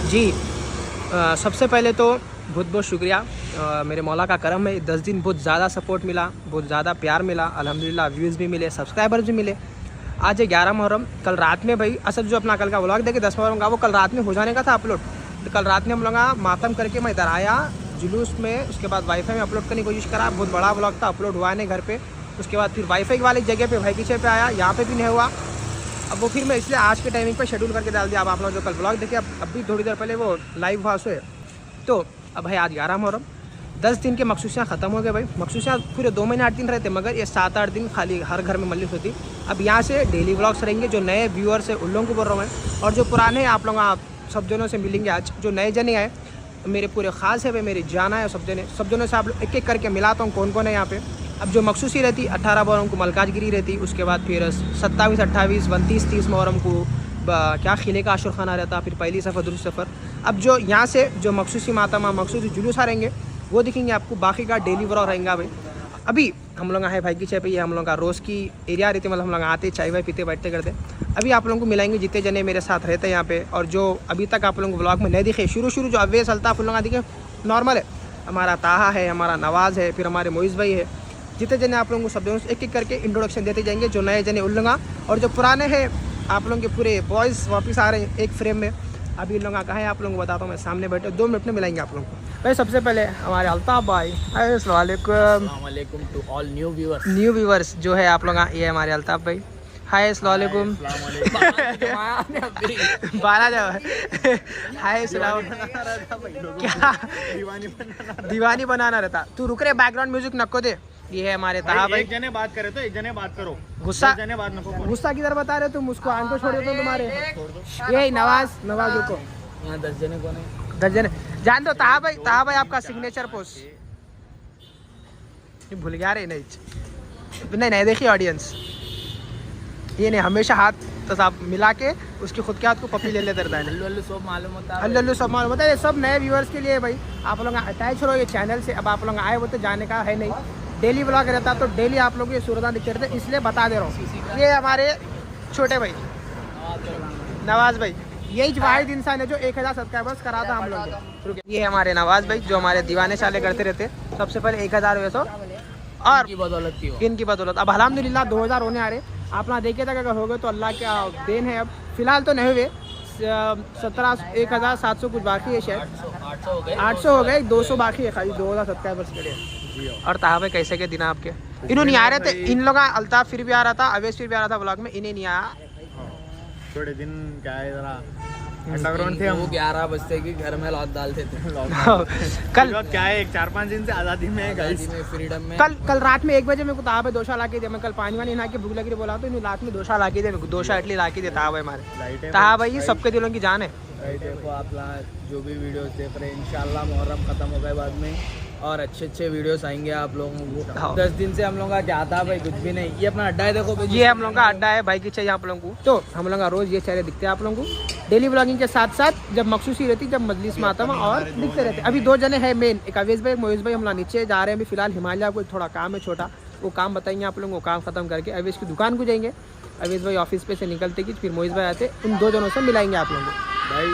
जी सबसे पहले तो बहुत बहुत शुक्रिया। मेरे मौला का करम है, 10 दिन बहुत ज़्यादा सपोर्ट मिला, बहुत ज़्यादा प्यार मिला, अल्हम्दुलिल्लाह व्यूज़ भी मिले, सब्सक्राइबर्स भी मिले। आज है 11 मुहर्रम। कल रात में भाई असल जो अपना कल का व्लॉग देखे 10 मुहर्रम का, वो कल रात में हो जाने का था अपलोड। तो कल रात में हम लोग मातम करके मैं इधर आया जुलूस में, उसके बाद वाईफाई में अपलोड करने की कोशिश करा, बहुत बड़ा व्लॉग था, अपलोड हुआ नहीं घर पे। उसके बाद फिर वाईफाई वाली जगह पे भाई पीछे पे आया, यहाँ पे भी नहीं हुआ। अब वो फिर मैं इसलिए आज के टाइमिंग पे शेड्यूल करके डाल दिया। अब आप लोग जो कल ब्लॉग देखे, अब भी थोड़ी देर पहले वो लाइव हुआ सो है। तो अब भाई आज 11 मुहर्रम, 10 दिन के मखसूसियाँ ख़त्म हो गए भाई। मखसूसियाँ पूरे 2 महीने 8 दिन रहते, मगर ये 7-8 दिन खाली हर घर में मल्लिक होती। अब यहाँ से डेली व्लॉग्स रहेंगे। जो नए व्यूअर्स है उन लोगों को बोल रहा हूँ मैं, और जो पुराने आप लोग सब जनों से मिलेंगे। आज जो नए जने आए मेरे पूरे ख़ास है, वे मेरी जान है, सब जनों से आप लोग एक एक करके मिलाता हूँ कौन कौन है यहाँ पे। अब जो मखसूसी रहती 18 मुहर्रम को मलकाजगिरी रहती, उसके बाद फिर 27, 28, 29, 30 मुहर्रम को क्या खिले का आशुर खाना रहता, फिर पहली सफ़र दूसरी सफ़र। अब जो यहाँ से जो मखसूसी मातमा मखसूसी जुलूस आ रहेंगे वो दिखेंगे आपको, बाकी का डेली व्लॉग रहेगा भाई। अभी हम लोग है भाई की चाय पे, ये हम लोग का रोज़ की एरिया रहती, मतलब हम लोग आते चाय वाय पीते बैठते करते। अभी आप लोगों को मिलाएंगे जितने जने मेरे साथ रहते हैं यहाँ पे, और जो अभी तक आप लोगों को व्लॉग में नहीं दिखे, शुरू जो अवेस अल्ताफ़ लोग दिखे नॉर्मल है, हमारा ताहा है, हमारा नवाज़ है, फिर हमारे मोइज़ भाई है। जितने जने आप लोगों को सब जनों से एक एक करके इंट्रोडक्शन देते जाएंगे। जो नए जने उन लोग, और जो पुराने हैं आप लोगों के पूरे बॉयज़ वापस आ रहे हैं एक फ्रेम में। अभी इन लोगों का कहाँ है आप लोगों को बताता हूँ मैं, सामने बैठे 2 मिनट में मिलाएंगे आप लोगों को। भाई सबसे पहले हमारे अल्ताफ़ भाई, अस्सलाम वालेकुम टू ऑल न्यू व्यूवर्स जो है आप लोग, ये हमारे अल्ताफ़ भाई। हाय अस्सलाम वालेकुम। बाला जाओ हाय सलाम। क्या दीवानी बनाना रहता, तू रुक रे, बैकग्राउंड म्यूजिक नको दे। ये है हमारे ताहा भाई। एक जने बात करे तो एक जने बात करो, गुस्सा जने बात नको करो। गुस्सा किधर बता रहे तुम, उसको आंखों छोड़ देते हो तुम्हारे। यही नवाज रुको, यहाँ 10 जने कौन है? 10 जने जान दो। ताहा भाई आपका सिग्नेचर पोस्ट भूल गया रे। नहीं देखिए ऑडियंस, ये नहीं हमेशा हाथ तो साफ मिला के उसकी खुद के हाथ को पपी ले लेते रहता है। अल्लू सब मालूम होता है, अल्लू सब मालूम होता है। ये सब नए व्यूअर्स के लिए भाई, आप लोग अटैच हो ये चैनल से। अब आप लोग आए हो तो जाने का है नहीं, डेली व्लॉग रहता तो डेली आप लोग ये सूरदान दिखते रहते, इसलिए बता दे रहा हूँ। ये हमारे छोटे भाई नवाज भाई, यही वाहिद इंसान है जो 1000 सब्सक्राइबर्स करा था हम लोग। ये हमारे नवाज भाई जो हमारे दीवाने चाले करते रहते। सबसे पहले 1000 हुए सो, और इनकी बदौलत अब अल्हम्दुलिल्लाह 2000 होने आ रहे। आप ना देखे था अगर हो गए तो अल्लाह का देन है। अब फिलहाल तो नहीं हुए, 1700 कुछ बाकी है, शायद 800 हो गए, 200 बाकी है खाली 2000 सब्सक्राइबर्स के लिए। और ताहा भाई कैसे के दिन आपके? इन्होंने नहीं आ रहे थे, इन लोग अल्ताफ फिर भी आ रहा था, अवेश फिर भी आ रहा था व्लॉग में, इन्हें नहीं आया। थोड़े दिन क्या है जरा अंडरग्राउंड थे हम, 11 बजते की घर में लॉक डालते थे। कल क्या है 4-5 दिन से आज़ादी में फ्रीडम में। कल रात में 1 बजे मेरे को ताहा भाई दोशा ला के दिया। मैं कल पानी वानी नहा के भूख लगी बोला तो इन्हें रात में दोशा ला के दिया, दोशा इडली ला के दिया ताहा भाई हमारे। ताहा भाई सबके दिलों की जान है। देखो आप जो भी वीडियोस देख रहे हैं, इंशाल्लाह मुहर्रम खत्म हो गए बाद में और अच्छे वीडियोस आएंगे आप लोगों को। 10 दिन से हम लोगों का क्या था भाई, कुछ भी नहीं। ये अपना अड्डा है, देखो ये हम लोगों का अड्डा है, भाई की चाहिए आप लोगों को। तो हम लोग का रोज़ ये चेहरे दिखते हैं आप लोगों को डेली व्लॉगिंग के साथ साथ, जब मखसूसी रहती, जब मजलिस मातम और दिखते रहते। अभी 2 जने हैं मेन, एक अवेश भाई, मोइज़ भाई। हम लोग नीचे जा रहे हैं अभी फिलहाल, हिमालय को थोड़ा काम है छोटा, वो काम बताएंगे आप लोगों को। काम खत्म करके अवेश की दुकान को जाएंगे। अवेश भाई ऑफिस पे से निकलते कि फिर मोइज़ भाई आते, उन 2 जनों से मिलाएंगे आप लोगों को भाई।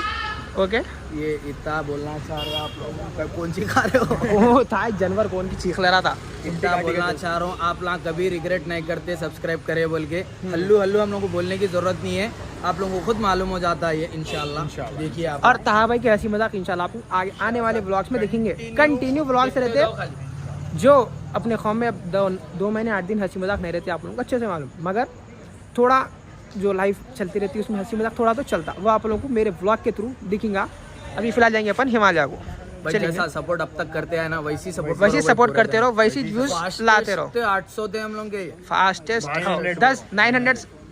ओके, ये इतना बोलना चाह रहे हो आप लोग, कौन सी खा रहे हो? वो था जानवर कौन की चीख ले रहा था। इतना बोलना चाह रहा हूँ, आप लोग कभी रिग्रेट नहीं करते सब्सक्राइब करे बोल के। हल्लू हम लोग को बोलने की जरूरत नहीं है, आप लोगों को खुद मालूम हो जाता है ये इंशाल्लाह। देखिए आप, और ताहा भाई की हंसी मजाक इंशाल्लाह आप आने वाले ब्लॉग्स में देखेंगे। कंटिन्यू ब्लॉग्स रहते जो अपने कौम में। अब 2 महीने 8 दिन हंसी मजाक नहीं रहती, आप लोगों को अच्छे से मालूम, मगर थोड़ा जो लाइफ चलती रहती है उसमें हंसी मजाक थोड़ा तो चलता, वो आप लोगों को मेरे व्लॉग के थ्रू दिखेगा। अभी फिलहाल जाएंगे अपन हिमालय को। जैसा सपोर्ट अब तक करते हैं ना, वैसी सपोर्ट करते रहो, वैसी व्यूज लाते रहो। 800 थे हम लोग के फास्टेस्ट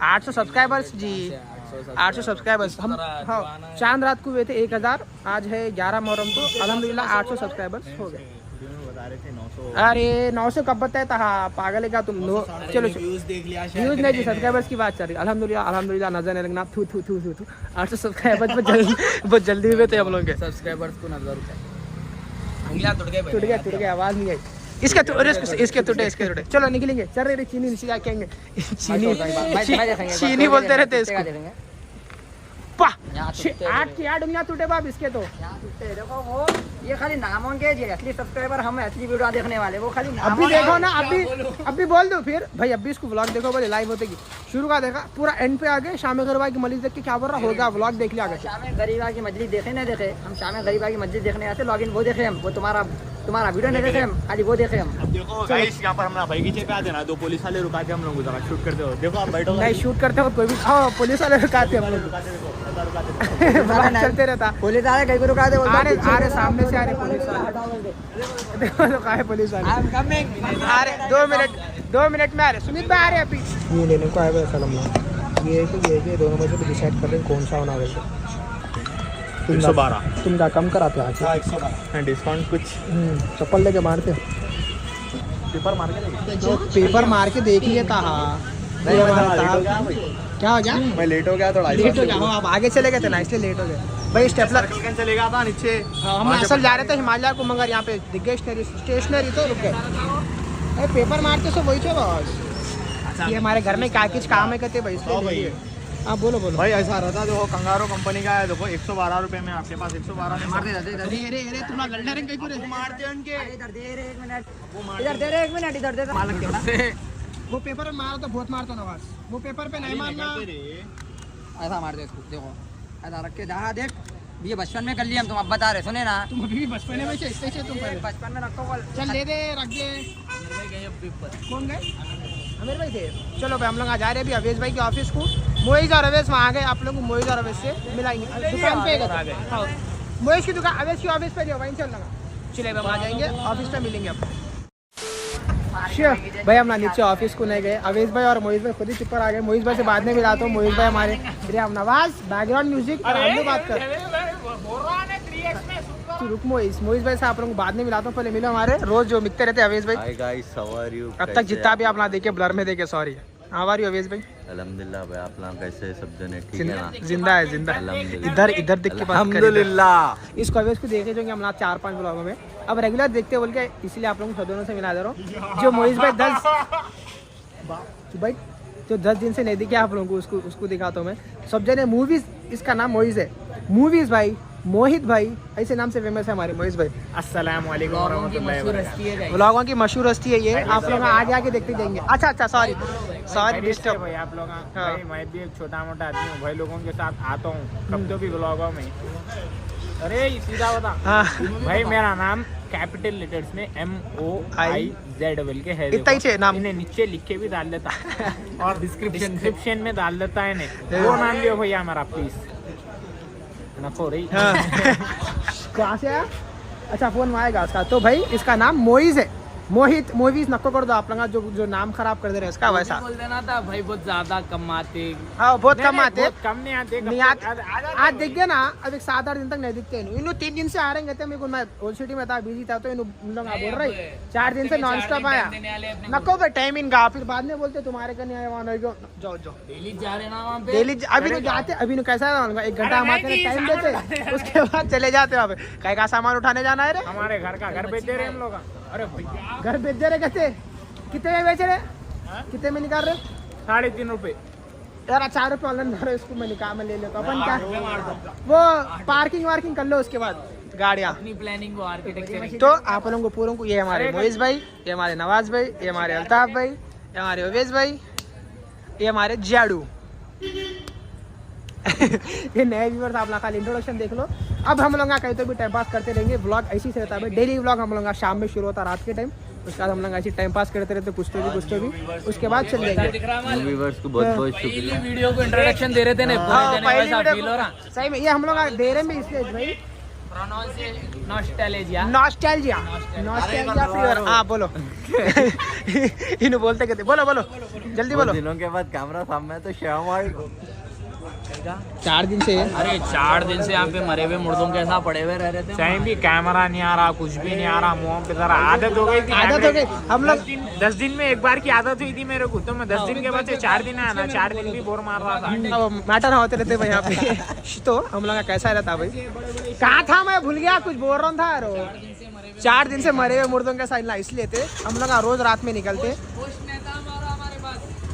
800 सब्सक्राइबर्स जी, 800 सब्सक्राइबर्स। हम हाँ चांद रात को हुए थे 1000, आज है 11 मुहर्रम, तो अल्हम्दुलिल्लाह 800 सब्सक्राइबर्स हो गए। अरे 900 कब बताया था? हाँ पागल है क्या तुम? चलो व्यूज देख लिया, व्यूज नहीं जी, सब्सक्राइबर्स की बात चल रही है। अल्हम्दुलिल्लाह नजर नहीं लगना। 800 सब्सक्राइबर्स बहुत जल्दी हुए थे हम लोग के। सब्सक्राइबर्स को नजर टूट गया, आवाज नहीं आई। इसके टूटे। चलो निकलेंगे, चल रहे चीनी नीचे जाके आएंगे। चीनी बोलते रहते इसको। आठ की आठ उंगलियां टूटे बाप इसके तो। देखो वो ये खाली नामों के असली सब्सक्राइबर हम असली वीडियो देखने वाले, वो खाली अभी देखो ना, अभी बोल दो फिर भाई, अभी इसको व्लॉग देखो बोले लाइव होते की शुरू का देखा पूरा एंड पे आ गए, शाम गरीबा की मस्जिद देख के क्या बोल रहा होगा, व्लॉग देख लिया। शाम गरीबा की मस्जिद देखे ना देखे हम, शाम गरीबा की मस्जिद देखने आते, लॉगिन वो देखे हम, वो तुम्हारा वीडियो नहीं देखे हम, खाली वो देखे हम। देखो गाइस यहाँ पर हमारा बगीचे पे आते ना, दो पुलिस वाले रुकाते हम लोग जरा शूट करते हो। देखो आप बैठो, नहीं शूट करते हो कोई भी, हाँ पुलिस वाले रुकाते हम लोग चलते रहता, पुलिस वाले कहीं को रुकाते, आ रहे सामने से आ रहे पुलिस वाले, देखो तो कहा है पुलिस वाले आ रहे, 2 मिनट में आ रहे, सुमित भाई आ रहे अभी, ये लेने को आए हुए सलम ना, ये दोनों में से डिसाइड कर रहे हैं कौन सा होना है। 112 तुम क्या कम कराते हो आज? 112 डिस्काउंट कुछ चप्पल लेके मारते हो, पेपर मार के देख लिया था। हाँ क्या हो गया? मैं लेट हो गया थोड़ा, लेट हो गया, हाँ आप आगे चले गए थे ना इसलिए लेट हो गए भाई। स्टेपलर चलेगा था नीचे, हम असल जा रहे थे हिमालय को, मगर यहाँ पे दिख गए स्टेशनरी तो रुक गए। पेपर मारते सो वही थे बस, ये हमारे घर में क्या कुछ काम है कहते भाई। हाँ बोलो भाई ऐसा रहता, देखो कंगारो कंपनी का है, देखो 112 रुपए में आपके पास 112 में मारते तुम्हारा लड़ने रंग कहीं मारते हैं उनके। इधर दे रहे 1 मिनट, इधर दे रहे 1 मिनट, इधर दे मालक वो पेपर में मारो तो बहुत मारता नवाज, वो पेपर पे नहीं मारना, ऐसा मार दे इसको, देखो ऐसा रख के जहाँ देख, ये बचपन में कर लिया हम, तुम अब बता रहे सुने ना, तुम अभी भी बचपन में से तुम बचपन में रखो बोल, चल ले दे रख दे। कौन गए? अमीर भाई थे। चलो भाई हम लोग आ जा रहे हैं अभी अवेश भाई के ऑफिस को, मोहित और अवेश वहाँ आ गए, आप लोगों को मोहित और अवेश से मिलाएंगे दुकान पे गए, मोहित की दुकान अवेश की ऑफिस पे जो वहीं चल लगा, चले हम आ जाएंगे ऑफिस पे मिलेंगे अब। भाई हम ना नीचे ऑफिस को नहीं गए, अवेश भाई और मोहित भाई खुद ही ऊपर आ गए, मोहित भाई से बाद में मिलाता हूँ। मोहित भाई हमारे हम नवाज बैकग्राउंड म्यूजिक हम बात कर, रुक मोहित भाई से आप लोगों को बाद में मिलाता हूँ, पहले मिलो हमारे रोज जो मिलते रहते अवेश भाई। Hi guys, how are you? अब तक जितना भी आप ना देखे ब्लर में देखे, sorry. How are you Avesh भाई? अल्हम्दुलिल्लाह भाई, आप लोग कैसे सब जने ठीक है ना? जिंदा है, जिंदा इधर देख के बात अल्हम्दुलिल्लाह। इसको अवेश को देखे जो हम 4-5 ब्लॉगों में अब रेगुलर देखते बोल के, इसलिए आप लोगों को दोनों से मिला दे रहा हूँ। जो मोहित भाई 10 दिन से नहीं दिखे आप लोगों को, उसको दिखाता हूँ मैं। सब जने मूवीज, इसका नाम मोहित है, मूवीज भाई मोहित भाई ऐसे नाम से फेमस है हमारे मोहित भाई। अस्सलाम वालेकुम वरहमतुल्लाहि वबरकातुहू। व्लॉगों की मशहूर हस्ती है ये, आप लोग आगे देखते जाएंगे। अच्छा सॉरी डिस्टर्ब भाई आप लोग। भाई मैं भी एक छोटा मोटा आदमी हूँ भाई, लोगों के साथ आता हूँ कब तो भी व्लॉगों में। अरे सीधा बता भाई, मेरा नाम कैपिटल लेटर्स में MOIZ के है, इतना ही नाम इन्हें नीचे लिख के भी डाल देता और डिस्क्रिप्शन में डाल देता है इन्हें, वो नाम लियो भैया हमारा प्लीज। कहाँ से आया? अच्छा फोन में आएगा उसका। तो भाई इसका नाम मोइज है, मोहित मोहित नको कर दो आप लोग, जो नाम खराब कर दे रहे हैं इसका, वैसा बोल देना था भाई, बहुत ज्यादा कम आते। हाँ बहुत कम आते, कम नहीं आते। आज देख गए ना, अब 7-8 दिन तक नहीं दिखते इन 3 दिन से आ रहे हैं। मेरे को मैं ओल्ड सिटी में था, बिजी था, तो इन लोग बोल रहे 4 दिन से नॉन स्टॉप आया। नको भाई टाइम इनका, फिर बाद में बोलते तुम्हारे का नहीं आया, वहाँ जाओ डेली जा रहे ना वहाँ पे, डेली अभी नहीं जाते, अभी नहीं कैसा है 1 घंटा हमारे टाइम देते, उसके बाद चले जाते वहाँ पे। कहीं का सामान उठाने जाना है रे, हमारे घर का घर बेच दे रहे हम लोग। अरे भैया घर बेच दे रहे, कैसे कितने में बेच रहे, कितने में निकाल रहे? 3.5 रुपए यार 4 रुपये ऑनलाइन भरो, इसको मैं निकाल में ले लेता हूँ। अपन क्या वो पार्किंग कर लो, उसके बाद गाड़ियाँ अपनी प्लानिंग वो आर्किटेक्चर। तो आप लोगों को पूरों को, ये हमारे मोइज भाई, ये हमारे नवाज भाई, ये हमारे अल्ताफ भाई, ये हमारे अवेश भाई, ये हमारे जाडू। ये नए व्यूअर्स, आप लोग खाली इंट्रोडक्शन देख लो। अब हम लोग कहीं तो भी टाइम पास करते रहेंगे, ब्लॉग ऐसी से रहता है डेली ब्लॉग हम लोग शाम में शुरू होता है, रात के टाइम, उसके बाद हम लोग ऐसी टाइम पास करते रहते, कुछ तो भी उसके बाद चल जाएंगे। व्यूअर्स को बहुत बहुत शुक्रिया। वीडियो को इंट्रोडक्शन दे रहे थे ना, सही में ये हम लोग दे रहे हैं इसलिए भाई, नॉस्टैल्जिया फीवर। हाँ बोलो इन्हें बोलते कहते, बोलो जल्दी बोलो। दिनों के बाद कैमरा सामने तो शाम 4 दिन से, अरे 4 दिन से यहाँ पे मरे हुए मुर्दों के साथ पड़े हुए रह रहे थे। चाहे भी कैमरा नहीं आ रहा, कुछ भी नहीं आ रहा, मुंह पे जरा आदत हो गई थी। हम लोग 10 दिन में एक बार की आदत हुई थी मेरे को, तो मैं 10 दिन के बाद से 4 दिन आया ना, 4 दिन भी बोर मार रहा था। मैटर होते रहते भाई यहाँ पे। तो हम लोग का कैसा रहता भाई, कहाँ था मैं भूल गया, कुछ बोल रहा था यार। 4 दिन से मरे हुए मुर्दों के साथ इसलिए थे हम लोग रोज रात में निकलते।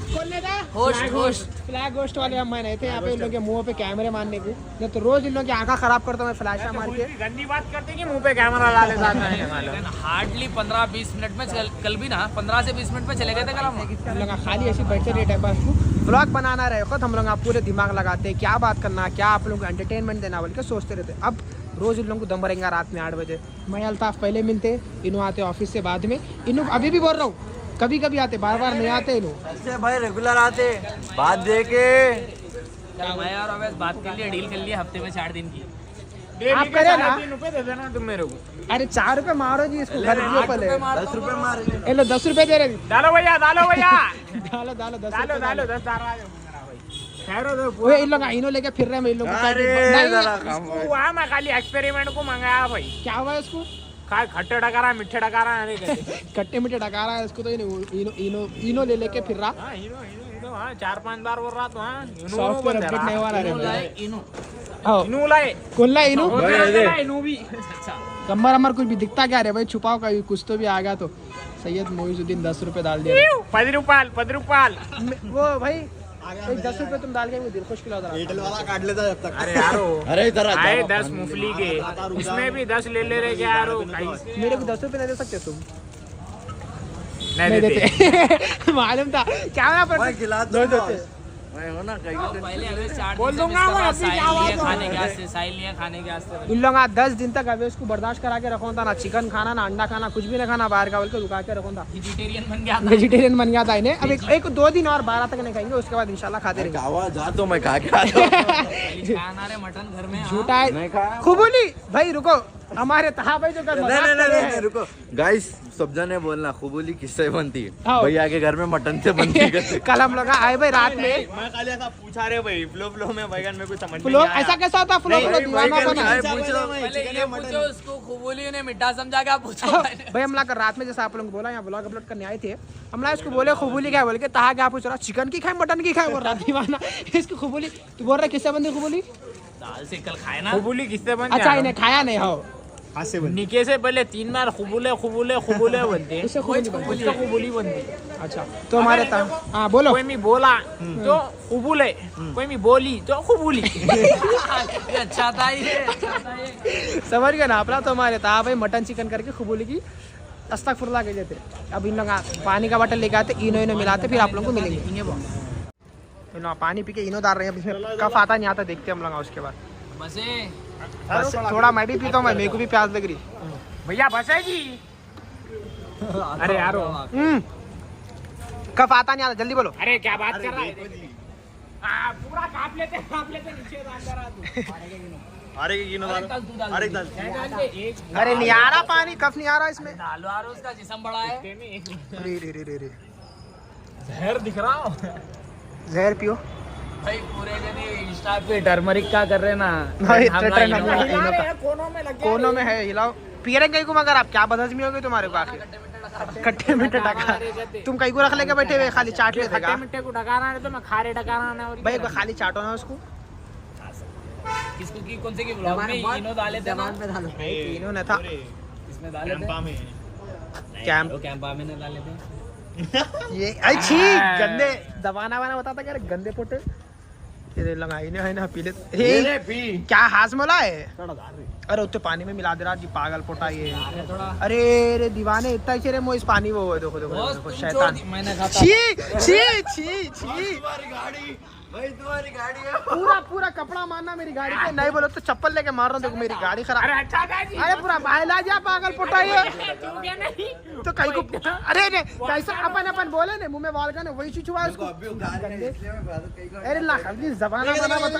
खोलने का होस्ट फ्लैग होस्ट वाले हम मैं नहीं थे यहाँ पे इन लोग के मुंह पे कैमरे मारने को, नहीं तो रोज इन लोग की आंखा खराब करता हूँ मैं फ्लैशा मार के। गंदी बात करते कि मुंह पे कैमरा ला लेता है। हार्डली 15-20 मिनट में कल भी ना 15 से 20 मिनट में चले गए थे कल हम। हम लोग खाली ऐसे बैठे रहे टाइम पास को ब्लॉग बनाना रहे खुद हम लोग आप पूरे दिमाग लगाते क्या बात करना, क्या आप लोगों को एंटरटेनमेंट देना बोल के सोचते रहते। अब रोज इन लोगों को दम भरेंगे रात में 8 बजे। मैं अल्ताफ पहले मिलते, इन्हों आते ऑफिस से बाद में, इन्हों अभी भी बोल रहा हूँ कभी कभी आते, बार बार नहीं आते इन्हों। ऐसे भाई रेगुलर आते, बात दे के मैं और अवैस बात कर लिया, डील कर लिया हफ्ते में 4 दिन की। आप करे ना, 3 रुपए दे देना तुम मेरे को। अरे 4 रुपए मारो जी इसको, घर के ऊपर है 10 रुपए मार। ये लो 10 रुपए दे रहे। डालो भैया डालो भैया डालो डालो 10 डालो रुपए डालो 10 डाल रहा है मेरा भाई। ठहरो दो वो इन लोग इन्हों लेके फिर रहे हैं, इन लोग वहाँ मैं खाली एक्सपेरिमेंट को मंगाया भाई। क्या हुआ है इसको, खा खट्टे डकारा मीठे डकारा नहीं कहते। कट्टे मिट्टे डका रहा है इसको, तो इनो ले लेके फिर रहा। हाँ हीरो हाँ 4-5 बार बोल रहा तो हाँ सॉफ्टवेयर अपडेट नहीं हुआ रे। इनू लाए कौन ला इनो, इनू भी कमर अमर कुछ भी दिखता क्या रे भाई, छुपाओ का कुछ तो भी आ गया। तो सैयद मोइजुद्दीन 10 रुपए डाल दिया। 10 रुपये वो भाई एक 10 रुपए तुम डाल के मुझे दिल खुश खिला दो। एयरटेल वाला काट लेता जब तक। अरे यारो अरे इधर आ आए 10 मूंगफली के, इसमें भी 10 ले ले रहे क्या यारो। मेरे को 10 रुपए नहीं दे सकते तुम? नहीं देते मालूम था क्या मैं खिला दो देते मैं हो ना कहीं पहले अवैस 4 बोल दिन दूंगा मैं, अभी क्या हुआ तो? खाने के वास्ते, साहिल लिया खाने के वास्ते। इन लोग 10 दिन तक अभी उसको बर्दाश्त करा के रखा था, ना चिकन खाना ना अंडा खाना, कुछ भी नहीं खाना बाहर का, बोल के रुका के रखा था। वेजिटेरियन बन गया था। वेजिटेरियन बन गया था इन्हें। अब एक 2 दिन और 12 तक नहीं खाएंगे, उसके बाद इंशाल्लाह खाते रहेंगे। आवाज जा तो मैं खा के आता हूं। खाना रे मटन घर में। झूठा नहीं है खाया। खुबुली भाई, रुको हमारे तहा भाई जो कर नहीं रुको गाइस, सब जने बोलना खुबुली किससे बनती है, हाँ। भैया के घर में मटन से बनती है। कल हम लोग आए भाई रात में, मैं खाली ऐसा पूछा रहे भाई, फ्लो में बैगन में कुछ समझ फ्लो ऐसा कैसा होता, फ्लो दीवाना बना। पहले ये पूछो उसको, खुबुली ने मिठा समझा क्या पूछो। भाई हम लोग रात में जैसा आप लोगों को बोला यहाँ ब्लॉग अपलोड करने आए थे, हम लोग इसको बोले खुबुली क्या, बोल के तहा क्या पूछ रहा, चिकन की खाए मटन की खाए, बोल रहा दीवाना। इसको खुबुली तू बोल रहा किससे बनती खुबुली? दाल से कल खाए ना। खुबुली किससे बनते? अच्छा इन्हें खाया नहीं हो, निके से पहले 3 बार खुबुले बनते, इससे खुबुली बनती। उसका खुबुली बनती। अच्छा तो हमारे हाँ बोलो। कोई भी बोला तो खुबुले, कोई भी बोली तो खुबुली। अच्छा था ये। समझ गए ना अपना। तो हमारे था भाई मटन चिकन करके खुबुली की अस्तगफुरुल्लाह के देते। अब इन लोग पानी का बॉटल लेके आते, इनो मिलाते, फिर आप लोगों को मिलेंगे। इनो पानी पी के इनो डाल रहे हैं, इसमें कफ आता नहीं आता देखते हम लोग। उसके बाद बस थोड़ा मैं भी पीता हूँ, मेरे को भी प्यास लग रही भैया बसेगी। अरे यारो कफ आता नहीं आता, जल्दी बोलो। अरे क्या बात कर रहा है? पूरा काट लेते नीचे अंदर आ तू। अरे की डाल, अरे डाल। अरे नहीं आ रहा पानी, कफ नहीं आ रहा इसमें। दाल वार उसका जिस्म बड़ा है। रे जहर दिख रहा हो। जहर पियो भाई पूरे जने इंस्टा पे टर्मरिक का कर रहे ना भाई, कोनों कोनों में है, हिलाओ पी रहे कहीं को, मगर आप क्या बदहजमी हो गई तुम्हारे को आखिर। खट्टे मीठे टका तुम कहीं को रख लेके बैठे हुए, खाली चाट लेते खट्टे मिट्टे को डकाना है तो मैं खारे डकाना है। और भाई खाली चाटो ना उसको। किसको की कौन से की ब्लॉग में इनो डाले थे ना, इन्होंने था इसमें डाले थे कैंपा में न डाले थे ये। अच्छी गंदे दबाना वाना बताता क्या गंदे पोटे ये लगाई है ना पी ले। क्या हाजमोला है? अरे उत्ते पानी में मिला दे रहा जी, पागल पोटा ये। अरे रे दीवाने इतना ही रे, इस पानी वो देखो देखो देखो शैतान। मैंने कहा छी छी छी छी भाई तुम्हारी गाड़ी है। पूरा कपड़ा मारना मेरी गाड़ी पे, नहीं बोलो तो चप्पल लेके मार रहा हूँ। देखो मेरी गाड़ी खराब। अरे अच्छा था जी। अरे पूरा बाहला जा पागल पोटा ये नहीं तो कहीं को। अरे रे कैसा अपन बोले ने मुंह में वाल का ने वही चीज हुआ इसको। अभी उठा रहे हैं, इसलिए मैं बता दूं कहीं को। अरे ला खाली जबाना बना बता।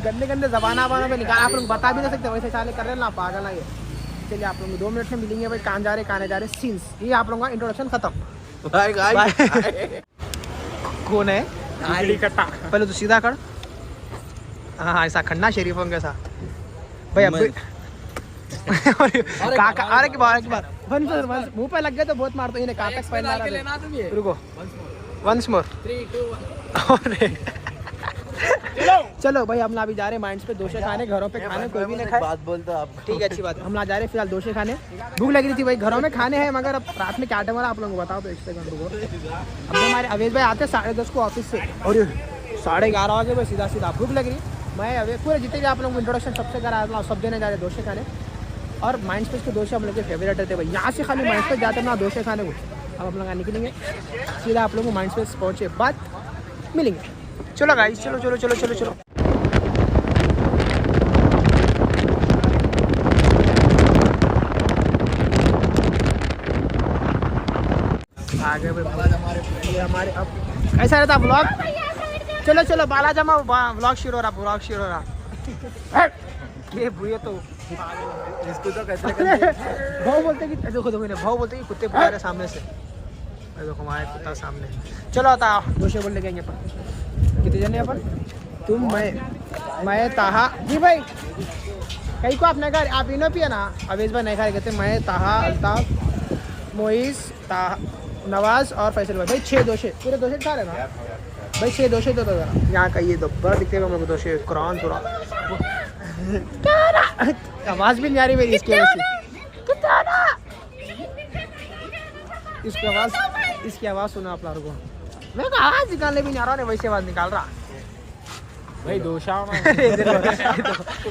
गंदे जबाना बना पे निकाल, आप लोग बता भी नहीं सकते, वैसे चाले कर रहे हैं ना, पागल है ये। चलिए आप लोग 2 मिनट में मिलेंगे भाई, कहाँ जा रहे कहाँ जा रहे सीन्स। ये आप लोगों का इंट्रोडक्शन खत्म। भाई कौन है? खिचड़ी कट्टा। पहले तो सीधा कर। हाँ ऐसा खन्ना शरीफों के साथ भाई। अब काका अरे की बार मुंह पे लग गए तो बहुत मारते। इन्हें काका पहना रहा। रुको वंस मोर 3 2 1 चलो भाई हम ना अभी जा रहे हैं माइंड्स पे दोशे खाने, घरों पे खाने, कोई भी नहीं खाए। बात बोलते आप ठीक है, अच्छी बात है। हम ना जा रहे हैं फिलहाल दोशे खाने, भूख लग रही थी भाई, घरों में खाने हैं मगर अब रात में क्या टाइम हो रहा है आप लोगों को बताओ तो 1 सेकंड रुको। अब हमारे अवेश भाई आते 10:30 को ऑफिस से और 11:30 बजे भाई सीधा भूख लग रही। मैं अवे पूरे जितने भी आप लोगों को इंट्रोडक्शन सबसे करा सब देने जा रहे दोशे खाने, और माइंड स्पेस के दोशे हम लोग के फेवरेट रहते भाई। यहाँ से खाली माइंड स्पेस जाते हैं ना दोशे खाने को। अब हम लोग निकलेंगे सीधा आप लोगों को माइंड स्पेस पहुँचे बाद मिलेंगे। चलो गाइस, चलो चलो चलो चलो चलो। आगे हमारे अब कैसा रहता ब्लॉग। चलो चलो बाला जमा ब्लॉग शुरू हो रहा ये भूये तो इसको तो कैसे भाव बोलते कि देखो भाव बोलते कि कुत्ते पुकार रहे सामने से, देखो हमारे कुत्ता सामने। चलो आता दोषे बोल लेंगे अपन कितने जने अपन, तुम मैं ताहा जी भाई कहीं को अपने घर आप इनो पिए ना। अवेश भाई नहीं खा रहे कहते मैं ताहा अल्ताफ मोइस नवाज और फैसल भाई 6 दोषे पूरे दोषे खा रहे ना भाई। 6 दोषे तो यहाँ का ये तो बड़ा दिखते हैं हम लोग दोषे कुरान थोड़ा आवाज भी नहीं आ रही मेरी इसकी वजह से। इसकी आवाज सुना आप लोगों को, मेरे को आवाज निकालने भी नहीं आ रहा है, वैसे आवाज निकाल रहा भाई दोशा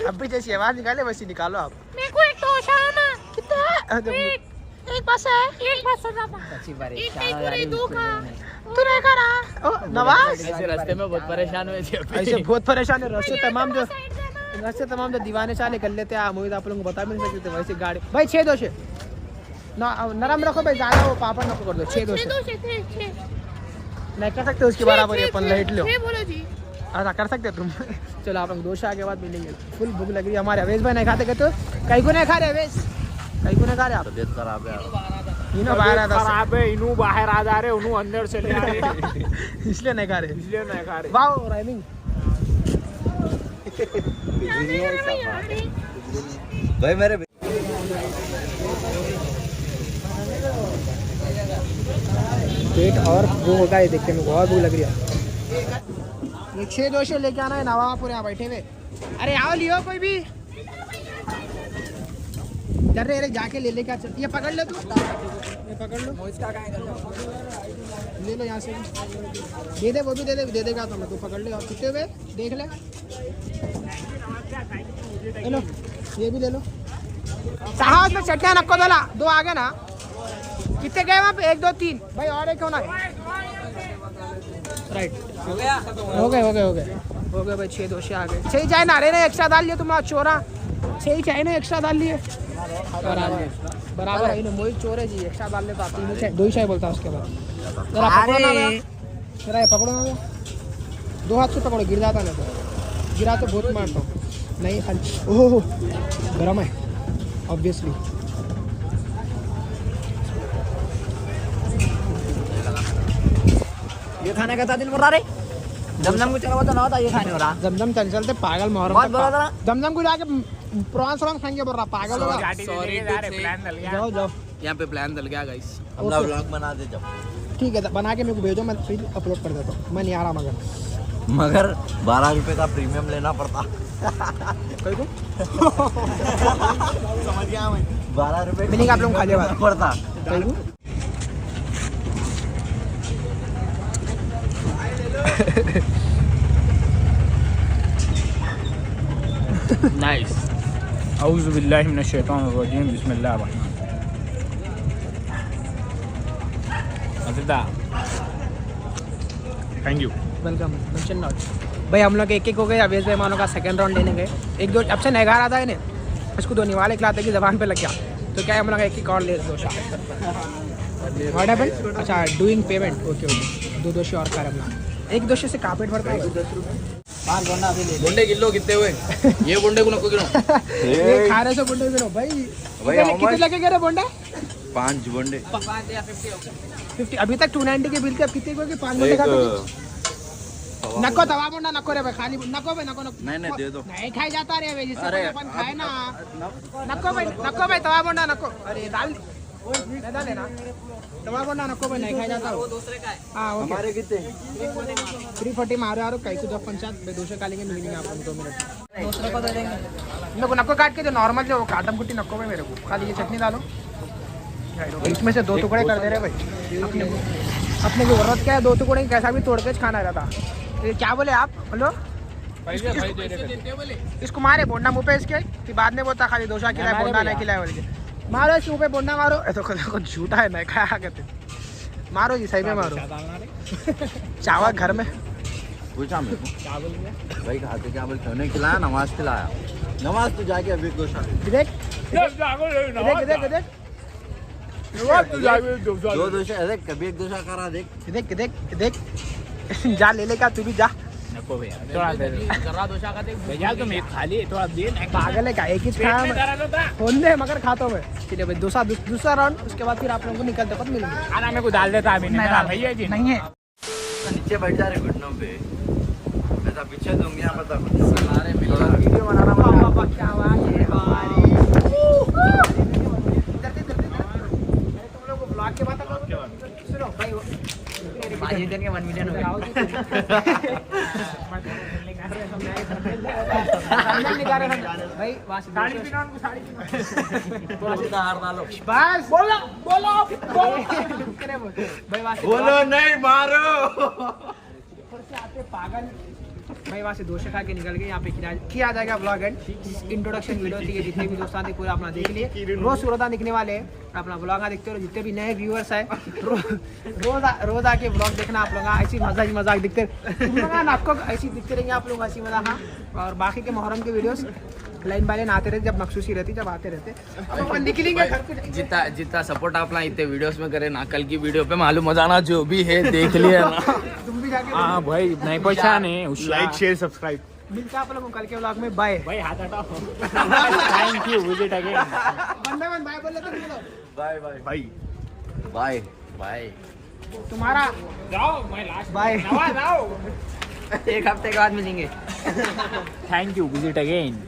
अब भी जैसी आवाज निकाले वैसी निकालो आप। मेरे को एक दोशा ना कितना एक बस है, एक बस हो जाता एक पूरी 2 का तू नहीं खा रहा नवाज। ऐसे रास्ते में बहुत परेशान हुए थे, ऐसे बहुत परेशान है रास्ते तमाम जो दीवाने चाले कर लेते हैं मोहित आप लोगों को बता भी नहीं सकते थे वैसे गाड़ी भाई। 6 दोषे नरम रखो भाई, ज्यादा वो पापड़ नको कर दो। 6 दोषे नहीं कर सकते उसके बराबर अपन लाइट लो ऐसा कर सकते तुम। चलो आप लोग दोषा के बाद मिलेंगे। फुल भूख लग रही है हमारे अवेश भाई नहीं खाते कहते कहीं को नहीं खा रहे अवेश, कहीं को नहीं खा रहे आप। तबीयत खराब है इनो बाहर आता खराब है, इनू बाहर आ जा रहे, उन्हों अंदर चले आ रहे इसलिए नहीं खा रहे। वाह राइमिंग भाई मेरे पेट और वो होगा ये देखते हैं, मेरे को और भूख लग रही है। ये 6 दोषे लेके आना है नवापुर यहाँ बैठे हुए। अरे आओ लियो कोई भी डर रहे जाके ले क्या चल। ये पकड़ लो तू, ये पकड़ लो ले लो यहाँ से दे दे, वो भी दे देगा तो मैं तू पकड़ ले और कितने हुए देख ले लो। ये भी ले लो साहब में चटनियाँ नको दला 2 आ गए ना। कितने गए वहाँ पे 1 2 3 भाई और एक होना है राइट। हो गए भाई 6 दोषे आ गए। 6 चाय ना रे एक्स्ट्रा डाल लिए तुम्हारा चोरा, 6 चाय ना एक्स्ट्रा डाल लिए बराबर है। मोहित चोर है जी, एक्स्ट्रा डाल लेता 3 चाय 2 चाय बोलता उसके बाद। जरा पकड़ो ना 2 हाथ से पकड़ो, गिर जाता नहीं तो गिरा तो बहुत मारता हूँ नहीं खाली। ओह गरम है ऑब्वियसली। ये खाने का था दिल बोल रहा रे, जमजम को चला हुआ तो ना होता ये खाने हो रहा। जमजम चलते पागल मोहरम बहुत बोला था जमजम को जाके प्रॉन्स खाएंगे बोल रहा पागल होगा। जाओ यहाँ पे प्लान डल गया गाइस। अपना व्लॉग बना दे जब। ठीक है बना के मेरे को भेजो, मैं फिर अपलोड कर देता हूँ। मैं नहीं आ रहा मगर 12 रुपए का प्रीमियम लेना पड़ता। कोई को समझ गया मैं, 12 रुपए मिलेगा आप लोग खा लिया पड़ता। कोई को नाइस। औज़ु बिल्लाहि मिनश शैतानिर रजीम, बिस्मिल्लाहिर रहमानिर रहीम। Thank you, welcome mention not. भाई हम लोग एक हो गए। अवेश भाई मानो का सेकंड राउंड लेने गए। 1 2 अब से नगार आता है ना इसको 2 निवाले खिलाते की जबान पे लग गया तो क्या हम लोग एक और ले 2 शॉट। What happened? अच्छा डूइंग पेमेंट ओके 2 दोषे और कर अपना 1 दोषे से कापेट भरता है। बोंडे किलो कितने हुए? ये बोंडे को नको गिनो। ये खा रहे से बोंडे गिनो भाई कितने लगे गए रे बोंडे? 5 बोंडे 50 अभी तक 290 के बिल के अब कितने को 5 बोंडे खाते नको तवा बोंडा नको रे भाई खाली नको भाई नको नहीं दे दो। नहीं खाई जाता रे भाई जिससे अपन खाए ना नको भाई तवा बोंडा नको। अरे डाल दादा लेना तुम्हारा को ना नको भाई नहीं खाया जाता वो दूसरे का है हाँ ओके हमारे कितने 340 मारो यार कई को 50 मैं 200 कालेंगे मिलेंगे आप 2 मिनट दूसरे को दे देंगे मेरे को नको काट के जो नॉर्मल जो काटम कुट्टी नको है मेरे को खाली ये चटनी डालो इसमें से 2 टुकड़े कर दे रहे भाई अपने की जरूरत क्या है 2 टुकड़े कैसा भी तोड़ के खाना रहता। ये क्या बोले आप हेलो इसको मारे बोंडा मुँह पे इसके फिर बाद में बोलता खाली डोसा खिलाए बोंडा नहीं खिलाए बोल के मारो इसके मुँह पे बोंडा मारो तो झूठा है नहीं खाया कहते मारो जी सही में मारो चावल घर में पूछा मेरे को भाई खाते क्या बोलते उन्हें खिलाया नमाज खिलाया नमाज तो जाके अभी डोसा देख देख देख देख 2 डोसा देख कभी एक डोसा करा देख देख देख देख जा ले लेगा तू भी जा नको भैया थोड़ा दे जरा दोशा का देख भैया तुम एक खा लिए थोड़ा दे ना पागल है क्या एक ही खाया होने मगर खाता हूँ मैं ठीक है भाई दूसरा राउंड उसके बाद फिर आप लोगों को निकलते वक्त मिलेंगे खाना मेरे को डाल देता अभी नहीं भैया जी नहीं है नीचे बैठ जा रहे घुटनों पे ऐसा पीछे दूंगी यहाँ पता सारे मिला वीडियो बनाना पापा क्या आवाज है हमारी तुम लोग को ब्लॉग के बाद सुनो भाई 5 दिन के 1 मिलियन हो गए भाई साड़ी पहना उनको साड़ी पहना उसका हार डालो बस बोलो बोलो भाई वहाँ से बोलो नहीं मारो ऊपर से आते पागल भाई वहाँ से दोस्त खा के निकल गए यहाँ पे किया जाएगा ब्लॉग एंड इंट्रोडक्शन वीडियो थी जितने भी दोस्त थे पूरा अपना देख लिए रोज सूरता दिखने वाले हैं अपना ब्लॉग देखते हो जितने भी नए व्यूअर्स है रोज आके ब्लॉग देखना आप लोग ऐसी मजाक दिखते तुम लोग आपको ऐसी दिखते रहेंगे आप लोग ऐसी मजाक हाँ और बाकी के मुहर्रम के वीडियोस लाइन बाय लाइन आते रहते जब मखसूसी रहती जब आते रहते अब अपन निकलेंगे घर पे जितना सपोर्ट आपला इतने वीडियोस में करे ना कल की वीडियो पे मालूम हो जाना जो भी है देख लिया ना तुम भी जाके हाँ भाई नहीं पहचान है लाइक शेयर सब्सक्राइब मिलते हैं आप लोगों को कल के ब्लॉग में बाय भाई हाथ हटाओ थैंक यू विजिट अगेन बंदे बंद बाय बोले तो बोलो बाय बाय भाई बाय भाई तुम्हारा जाओ मैं लास्ट बाय जाओ 1 हफ्ते के बाद मिलेंगे थैंक यू विजिट अगेन